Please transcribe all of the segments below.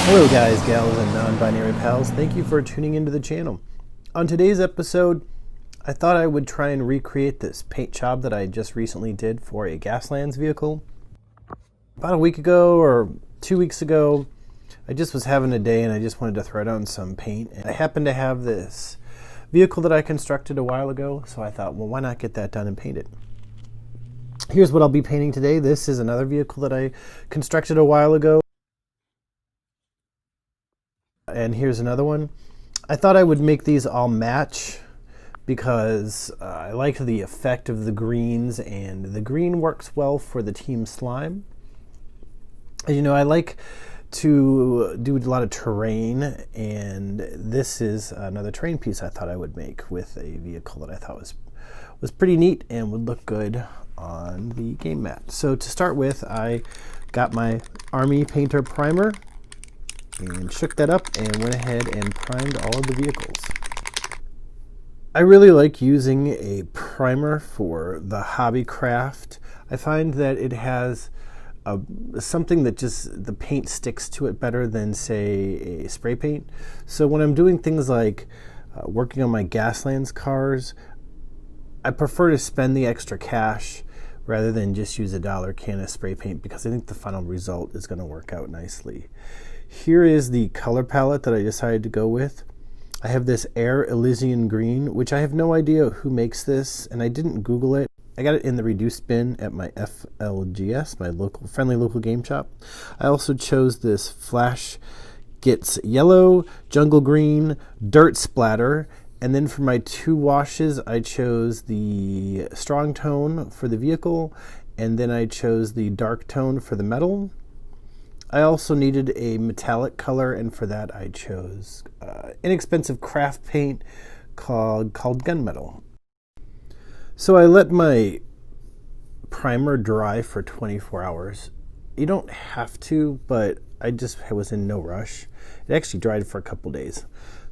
Hello guys, gals, and non-binary pals. Thank you for tuning into the channel. On today's episode, I thought I would try and recreate this paint job that I just recently did for a Gaslands vehicle. About a week ago or 2 weeks ago, I just was having a day and I just wanted to throw down some paint. And I happened to have this vehicle that I constructed a while ago, so I thought, well, why not get that done and paint it? Here's what I'll be painting today. This is another vehicle that I constructed a while ago. And here's another one. I thought I would make these all match because I like the effect of the greens, and the green works well for the team slime. As you know, I like to do a lot of terrain, and this is another terrain piece I thought I would make with a vehicle that I thought was pretty neat and would look good on the game mat. So to start with, I got my Army Painter primer and shook that up and went ahead and primed all of the vehicles. I really like using a primer for the hobby craft. I find that it has something that just the paint sticks to it better than, say, a spray paint. So when I'm doing things like working on my Gaslands cars, I prefer to spend the extra cash rather than just use a $1 can of spray paint, because I think the final result is going to work out nicely. Here is the color palette that I decided to go with. I have this Air Elysian Green, which I have no idea who makes this, and I didn't Google it. I got it in the reduced bin at my FLGS, my friendly local game shop. I also chose this Flash Gets Yellow, Jungle Green, Dirt Splatter, and then for my two washes, I chose the strong tone for the vehicle, and then I chose the dark tone for the metal. I also needed a metallic color, and for that I chose inexpensive craft paint called gunmetal. So I let my primer dry for 24 hours. You don't have to, but I was in no rush. It actually dried for a couple days.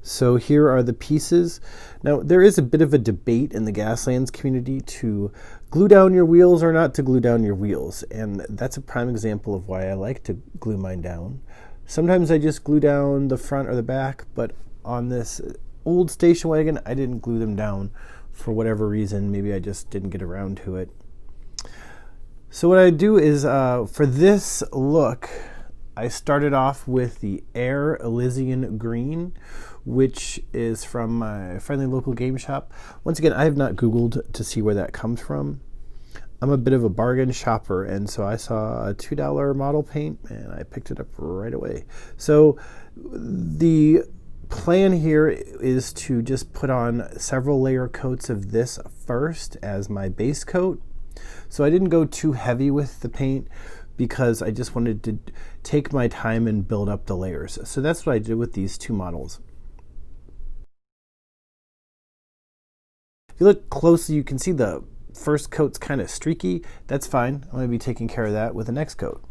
So here are the pieces. Now, there is a bit of a debate in the Gaslands community to glue down your wheels or not to glue down your wheels, and that's a prime example of why I like to glue mine down. Sometimes I just glue down the front or the back, but on this old station wagon, I didn't glue them down for whatever reason. Maybe I just didn't get around to it. So what I do is, for this look, I started off with the Air Elysian Green, which is from my friendly local game shop. Once again, I have not Googled to see where that comes from. I'm a bit of a bargain shopper, and so I saw a $2 model paint, and I picked it up right away. So the plan here is to just put on several layer coats of this first as my base coat. So I didn't go too heavy with the paint because I just wanted to take my time and build up the layers. So that's what I did with these two models. If you look closely, you can see the first coat's kind of streaky. That's fine. I'm going to be taking care of that with the next coat.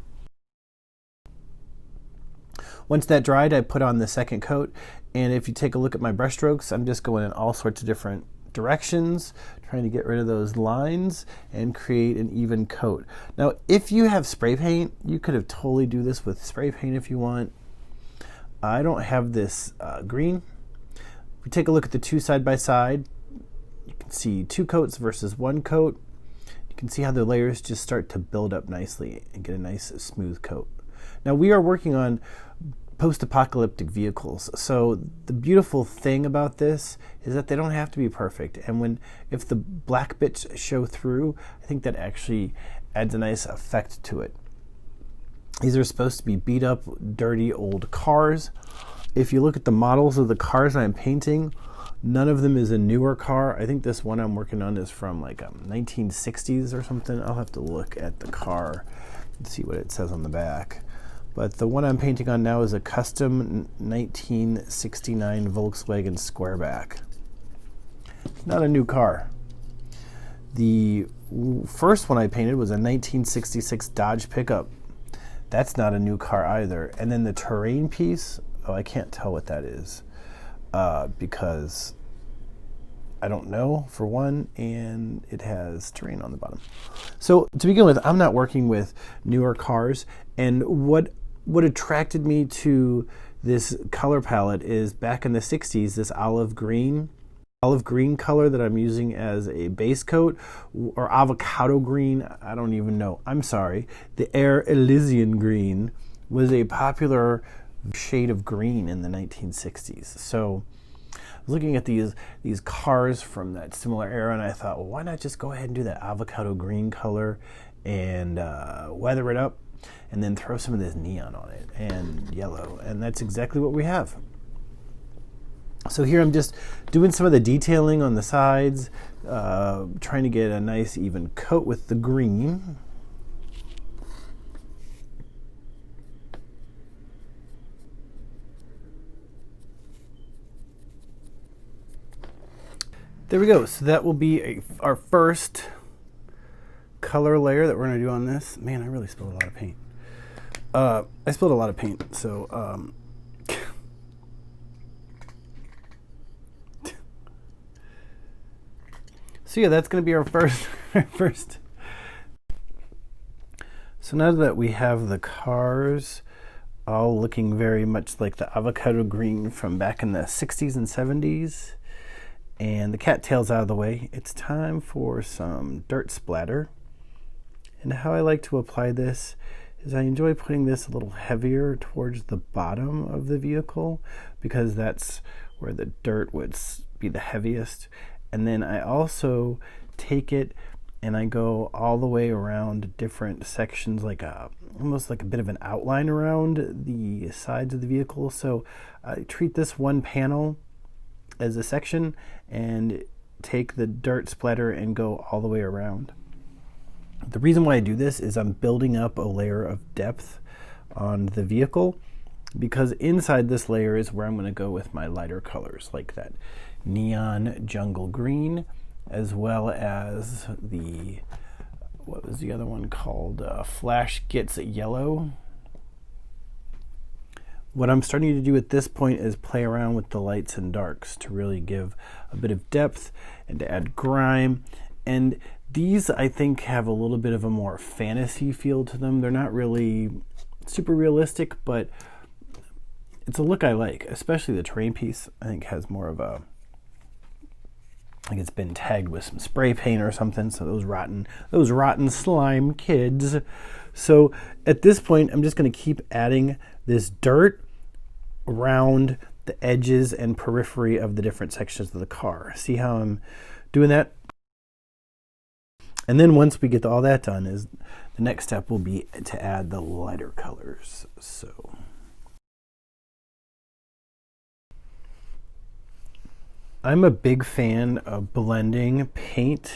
Once that dried, I put on the second coat, and if you take a look at my brush strokes, I'm just going in all sorts of different directions, trying to get rid of those lines and create an even coat. Now, if you have spray paint, you could have totally do this with spray paint if you want. I don't have this green. If we take a look at the two side by side, you can see two coats versus one coat. You can see how the layers just start to build up nicely and get a nice smooth coat. Now, we are working on post-apocalyptic vehicles, so the beautiful thing about this is that they don't have to be perfect, and if the black bits show through, I think that actually adds a nice effect to it. These are supposed to be beat up, dirty old cars. If you look at the models of the cars I'm painting, none of them is a newer car. I think this one I'm working on is from like 1960s or something. I'll have to look at the car and see what it says on the back. But the one I'm painting on now is a custom 1969 Volkswagen Squareback. It's not a new car. The first one I painted was a 1966 Dodge pickup. That's not a new car either. And then the terrain piece, oh, I can't tell what that is because I don't know, for one, and it has terrain on the bottom. So to begin with, I'm not working with newer cars, and what what attracted me to this color palette is back in the 60s, this olive green color that I'm using as a base coat, or avocado green, I don't even know. I'm sorry. The Air Elysian green was a popular shade of green in the 1960s. So I was looking at these cars from that similar era, and I thought, well, why not just go ahead and do that avocado green color and weather it up, and then throw some of this neon on it and yellow, and that's exactly what we have. So here I'm just doing some of the detailing on the sides, trying to get a nice even coat with the green. There we go. So that will be our first color layer that we're going to do on this. Man, I really spilled a lot of paint. I spilled a lot of paint, so so yeah, that's going to be our first. So now that we have the cars all looking very much like the avocado green from back in the 60s and 70s, and the cattails out of the way, it's time for some dirt splatter. And how I like to apply this is I enjoy putting this a little heavier towards the bottom of the vehicle, because that's where the dirt would be the heaviest. And then I also take it and I go all the way around different sections, like almost like a bit of an outline around the sides of the vehicle. So I treat this one panel as a section and take the dirt splatter and go all the way around. The reason why I do this is I'm building up a layer of depth on the vehicle, because inside this layer is where I'm going to go with my lighter colors, like that neon jungle green, as well as the, what was the other one called? Flash Gets Yellow. What I'm starting to do at this point is play around with the lights and darks to really give a bit of depth and to add grime. And these, I think, have a little bit of a more fantasy feel to them. They're not really super realistic, but it's a look I like, especially the terrain piece. I think has more of a, like it's been tagged with some spray paint or something, so those rotten slime kids. So at this point, I'm just going to keep adding this dirt around the edges and periphery of the different sections of the car. See how I'm doing that? And then once we get all that done, is the next step will be to add the lighter colors. So I'm a big fan of blending paint,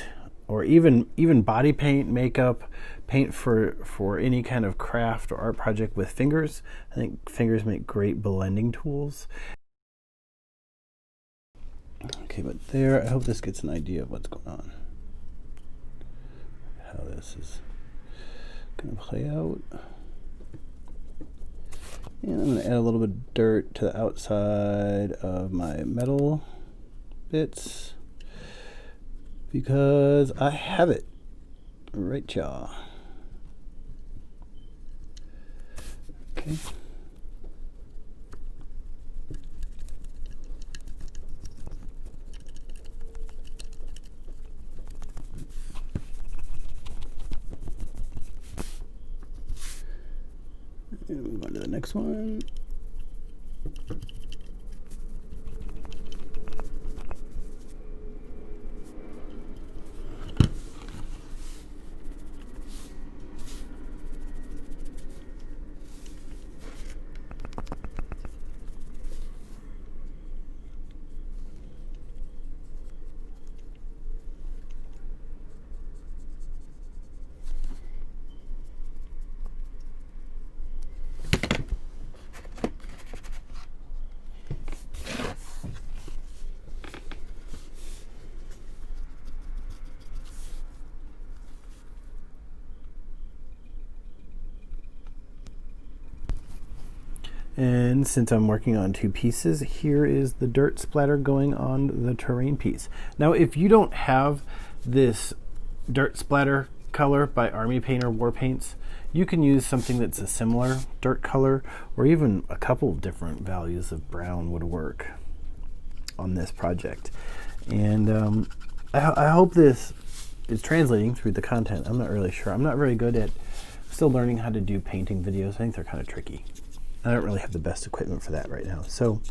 or even body paint, makeup, paint for any kind of craft or art project with fingers. I think fingers make great blending tools. Okay, but there, I hope this gets an idea of what's going on, how this is going to play out. And I'm going to add a little bit of dirt to the outside of my metal bits, because I have it. Right, y'all. Okay. And move on to the next one. And since I'm working on two pieces, here is the dirt splatter going on the terrain piece. Now, if you don't have this dirt splatter color by Army Painter War Paints. You can use something that's a similar dirt color, or even a couple of different values of brown would work on this project. And I hope this is translating through the content. I'm not really sure. I'm not very good at still learning how to do painting videos. I think they're kind of tricky. I don't really have the best equipment for that right now. So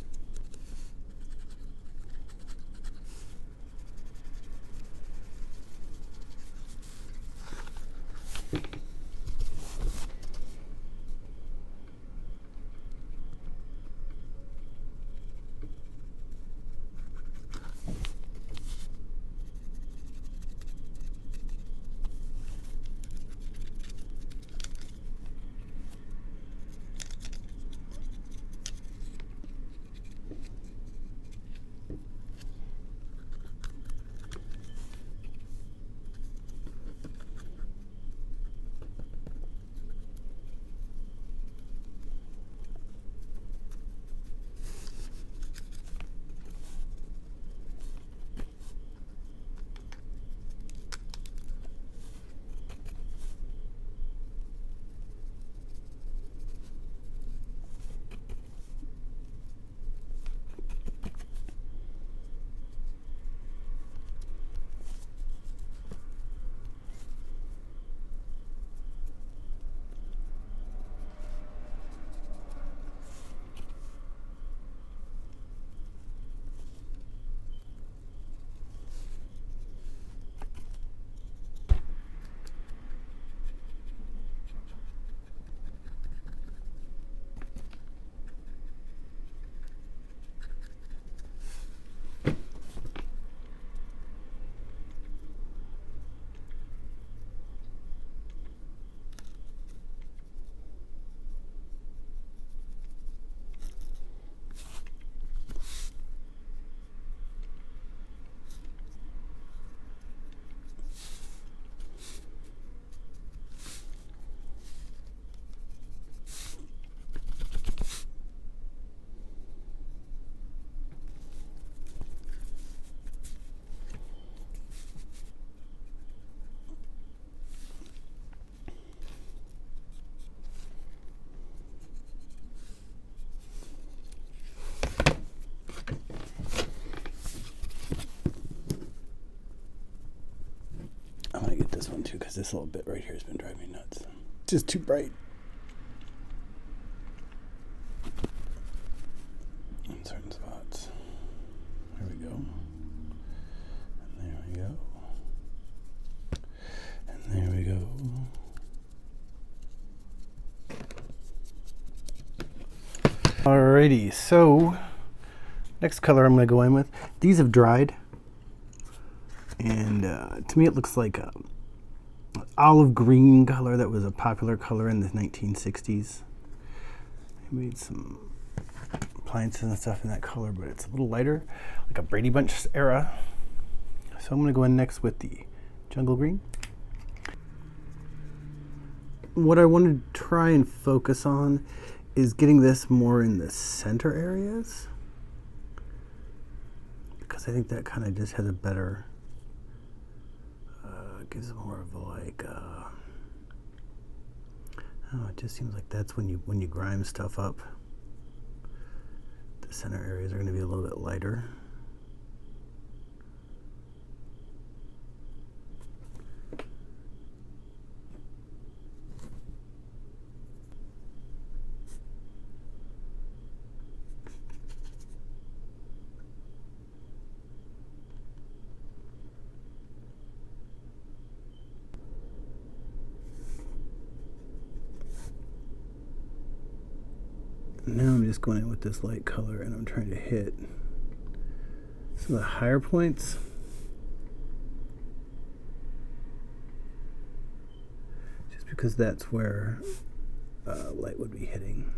I want to get this one too, because this little bit right here has been driving me nuts. It's just too bright. In certain spots. There we go. And there we go. And there we go. Alrighty, so next color I'm going to go in with. These have dried. And to me it looks like a olive green color that was a popular color in the 1960s. I made some appliances and stuff in that color, but it's a little lighter, like a Brady Bunch era. So I'm going to go in next with the jungle green. What I want to try and focus on is getting this more in the center areas, because I think that kind of just has a better gives more of a like oh, it just seems like that's when you grime stuff up, the center areas are going to be a little bit lighter. Now I'm just going in with this light color and I'm trying to hit some of the higher points. Just because that's where light would be hitting.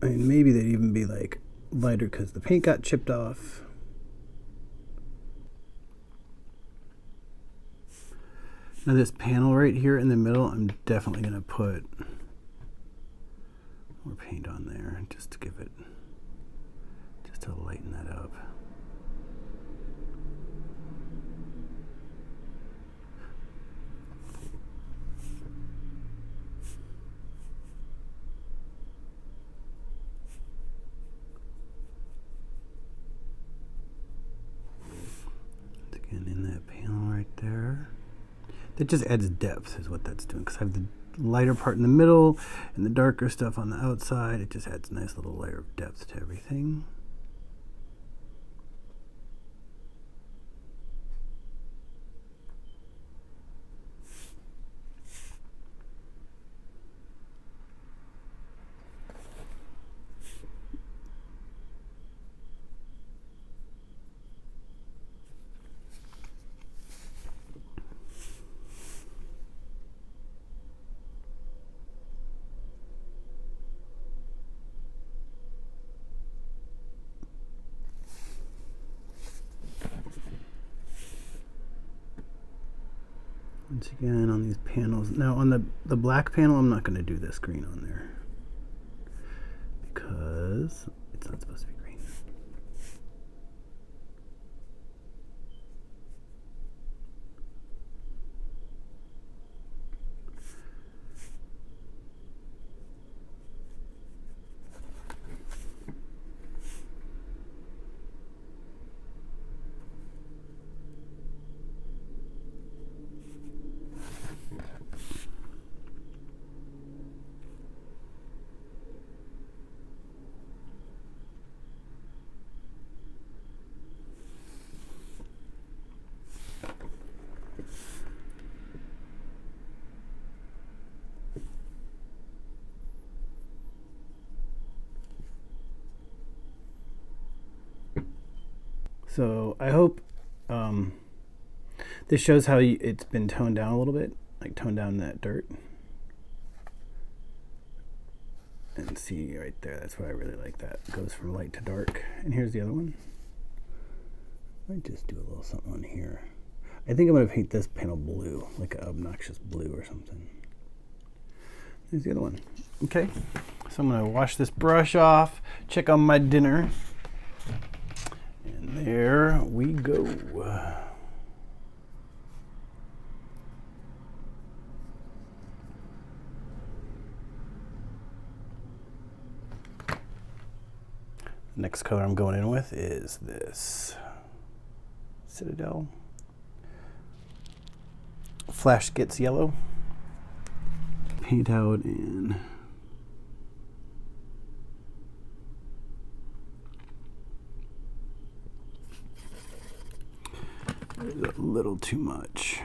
I mean, maybe they'd even be like lighter because the paint got chipped off. Now this panel right here in the middle, I'm definitely going to put more paint on there just to give it, just to lighten that up. That just adds depth is what that's doing, because I have the lighter part in the middle and the darker stuff on the outside. It just adds a nice little layer of depth to everything. Once again on these panels. Now on the black panel, I'm not going to do this green on there because it's not supposed to be green. So I hope this shows how it's been toned down a little bit, like toned down that dirt. And see right there, that's what I really like. That goes from light to dark. And here's the other one. I might just do a little something on here. I think I'm going to paint this panel blue, like an obnoxious blue or something. Here's the other one. Okay, so I'm going to wash this brush off, check on my dinner. And there we go. The next color I'm going in with is this Citadel Flash Gets Yellow. Paint out in a little too much.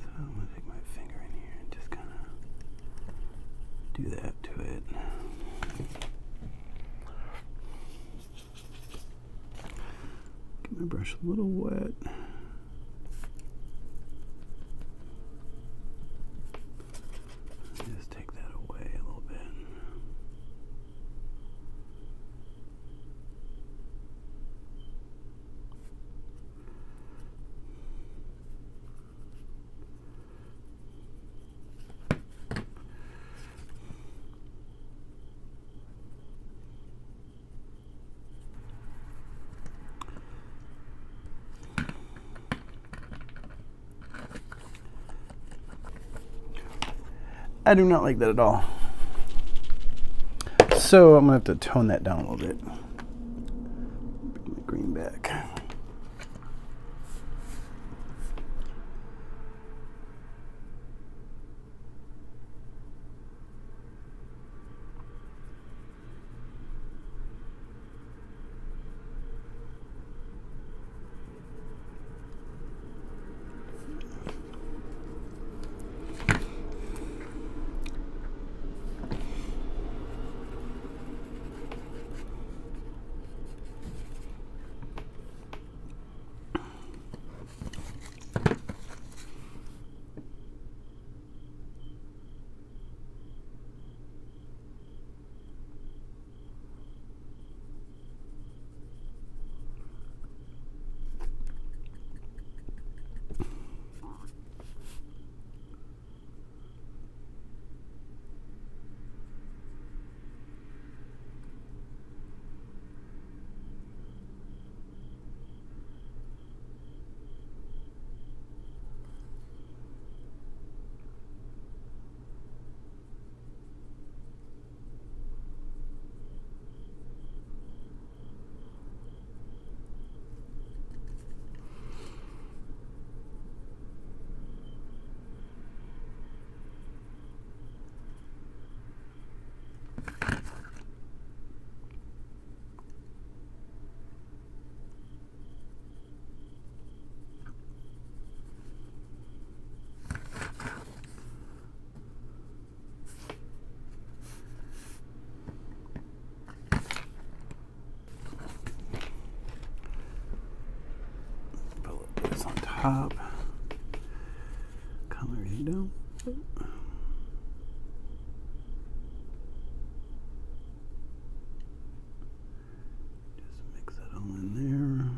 So I'm going to take my finger in here and just kind of do that to it. Get my brush a little wet. Just take that away a little bit. I do not like that at all. So I'm going to have to tone that down a little bit. Bring the green back. Put this on top. Color everything down. Just mix that all in there.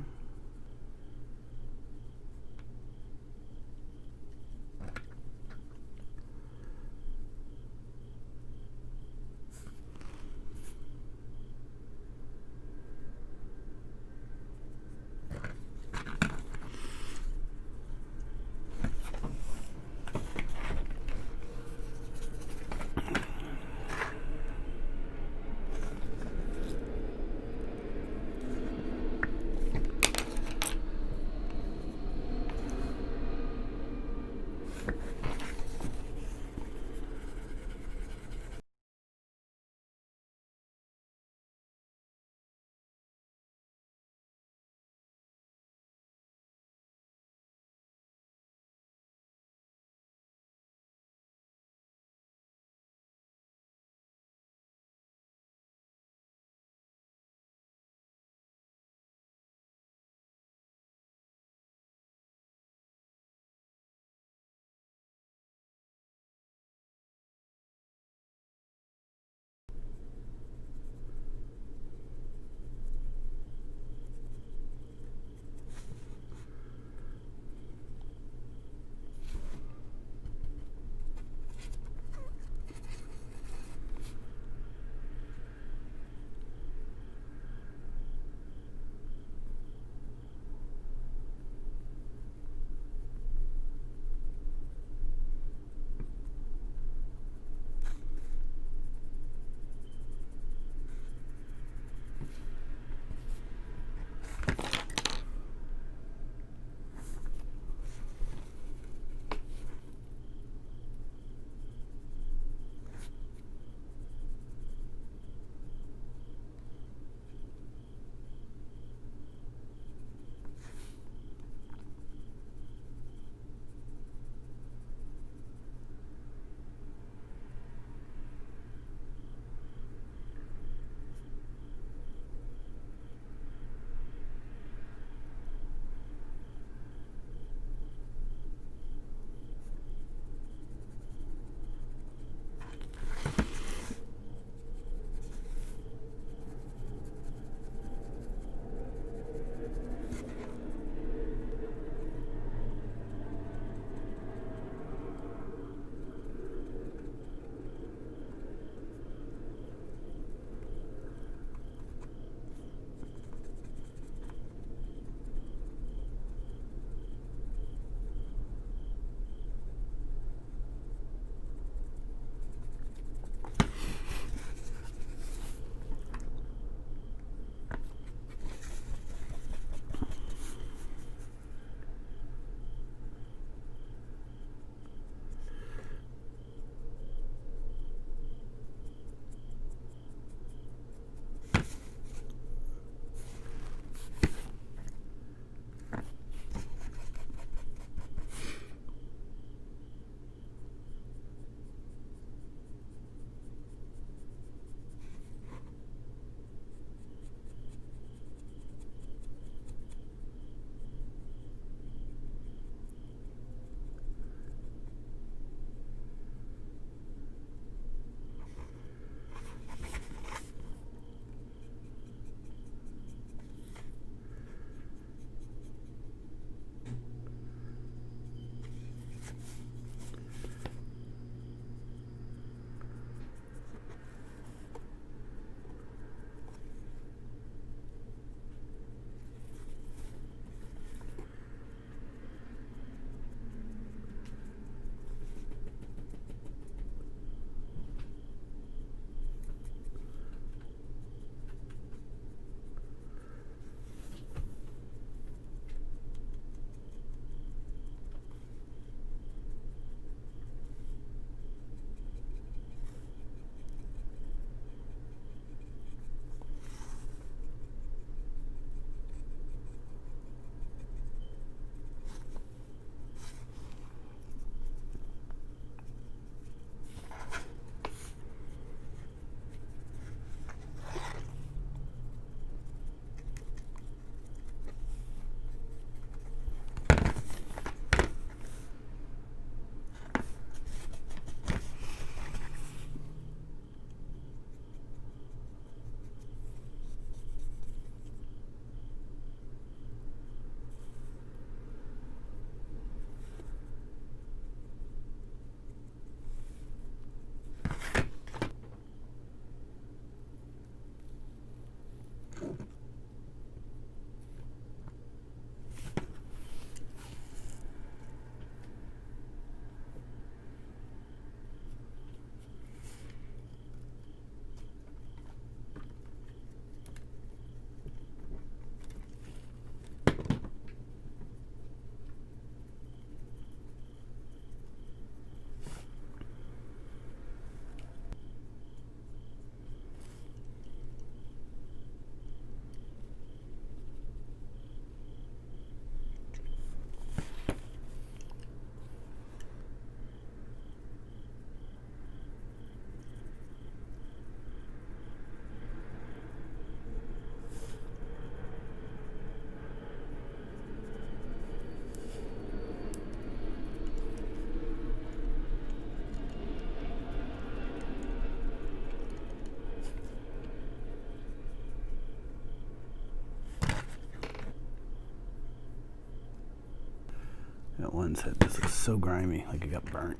That one said this is so grimy, like it got burnt.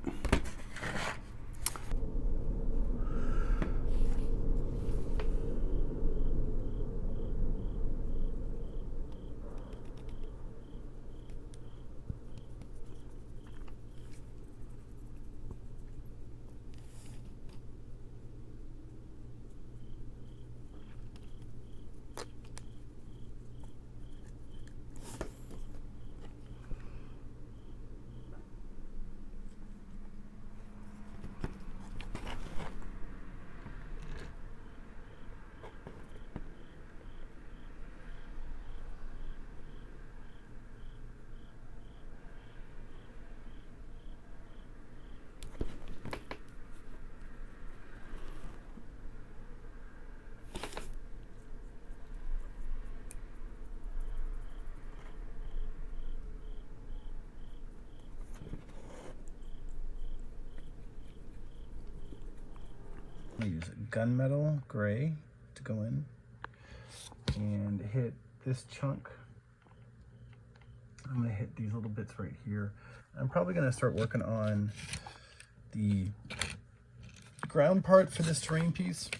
I use gunmetal gray to go in and hit this chunk. I'm going to hit these little bits right here. I'm probably going to start working on the ground part for this terrain piece.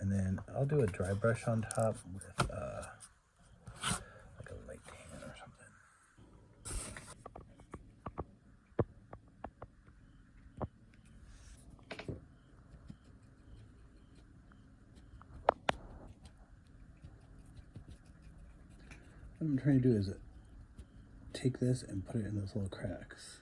And then I'll do a dry brush on top with like a light tan or something. What I'm trying to do is take this and put it in those little cracks.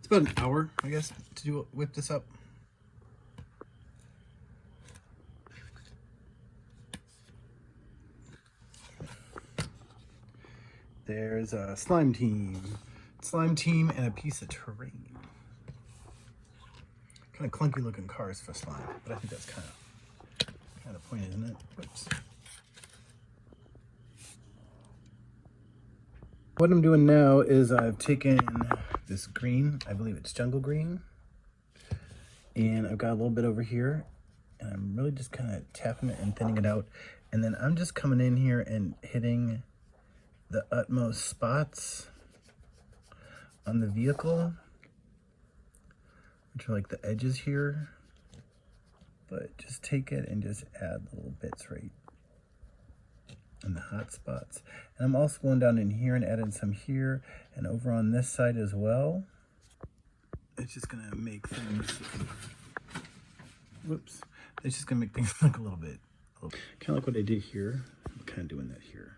It's about an hour, I guess, to whip this up. There's a slime team, and a piece of terrain. Kind of clunky looking cars for slime, but I think that's kind of the point, isn't it? Whoops. What I'm doing now is I've taken this green, I believe it's jungle green, and I've got a little bit over here, and I'm really just kind of tapping it and thinning it out, and then I'm just coming in here and hitting the utmost spots on the vehicle, which are like the edges here, but just take it and just add little bits right in the hot spots. And I'm also going down in here and adding some here and over on this side as well. It's just gonna make things, whoops, it's just gonna make things look a little bit, kind of like what I did here. I'm kind of doing that here.